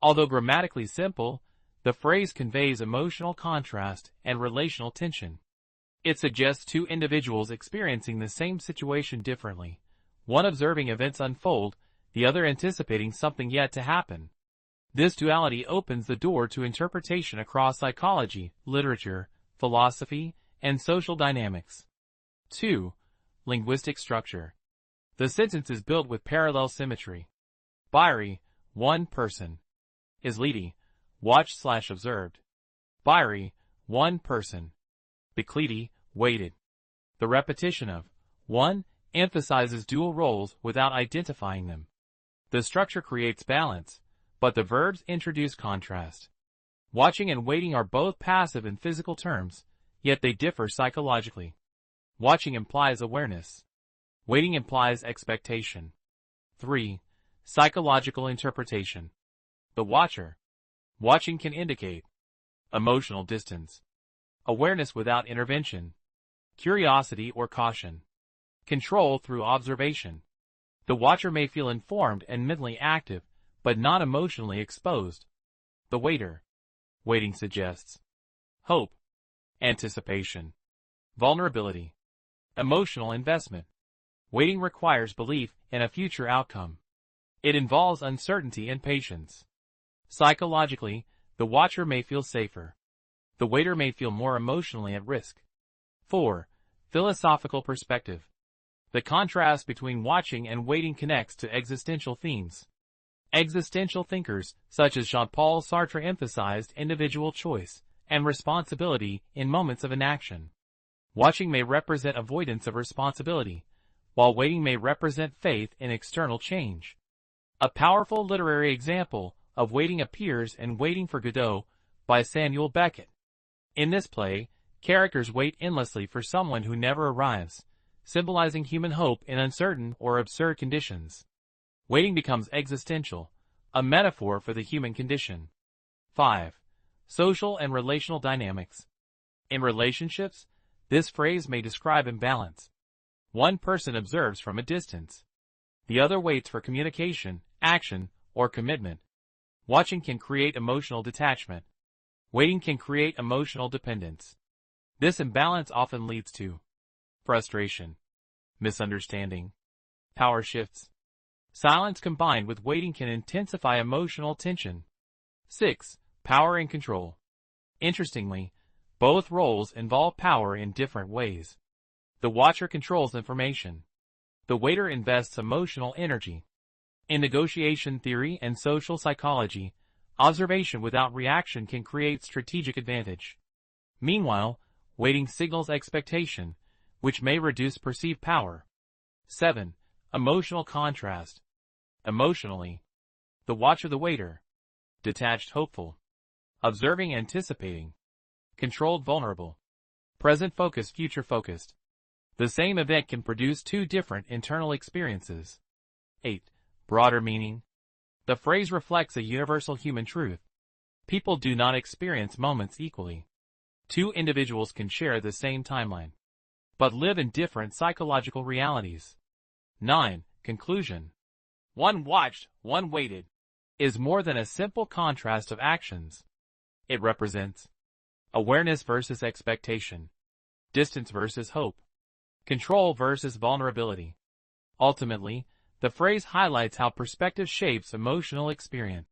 Although grammatically simple, the phrase conveys emotional contrast and relational tension. It suggests two individuals experiencing the same situation differently, one observing events unfold, the other anticipating something yet to happen. This duality opens the door to interpretation across psychology, literature, philosophy, and social dynamics. 2. Linguistic structure. The sentence is built with parallel symmetry. Bairi, one person. Isliti, watched/observed. Bairi, one person. Bekliti, waited. The repetition of one emphasizes dual roles without identifying them. The structure creates balance, but the verbs introduce contrast. Watching and waiting are both passive in physical terms, yet they differ psychologically. Watching implies awareness. Waiting implies expectation. 3. Psychological interpretation. The watcher. Watching can indicate emotional distance, awareness without intervention, curiosity or caution, control through observation. The watcher may feel informed and mentally active, but not emotionally exposed. The waiter. Waiting suggests hope, anticipation, vulnerability, emotional investment. Waiting requires belief in a future outcome. It involves uncertainty and patience. Psychologically, the watcher may feel safer. The waiter may feel more emotionally at risk. 4. Philosophical perspective. The contrast between watching and waiting connects to existential themes. Existential thinkers, such as Jean-Paul Sartre, emphasized individual choice and responsibility in moments of inaction. Watching may represent avoidance of responsibility, while waiting may represent faith in external change. A powerful literary example of waiting appears in Waiting for Godot by Samuel Beckett. In this play, characters wait endlessly for someone who never arrives, symbolizing human hope in uncertain or absurd conditions. Waiting becomes existential, a metaphor for the human condition. 5. Social and relational dynamics. In relationships, this phrase may describe imbalance. One person observes from a distance. The other waits for communication, action, or commitment. Watching can create emotional detachment. Waiting can create emotional dependence. This imbalance often leads to frustration, misunderstanding, power shifts. Silence combined with waiting can intensify emotional tension. 6. Power and control. Interestingly, both roles involve power in different ways. The watcher controls information. The waiter invests emotional energy. In negotiation theory and social psychology, observation without reaction can create strategic advantage. Meanwhile, waiting signals expectation, which may reduce perceived power. 7. Emotional contrast. Emotionally, the watcher, the waiter. Detached, hopeful. Observing, anticipating. Controlled, vulnerable. Present focused, future focused. The same event can produce two different internal experiences. 8. Broader meaning. The phrase reflects a universal human truth. People do not experience moments equally. Two individuals can share the same timeline, but live in different psychological realities. 9. Conclusion. One watched, one waited, is more than a simple contrast of actions. It represents awareness versus expectation, distance versus hope, control versus vulnerability. Ultimately, the phrase highlights how perspective shapes emotional experience.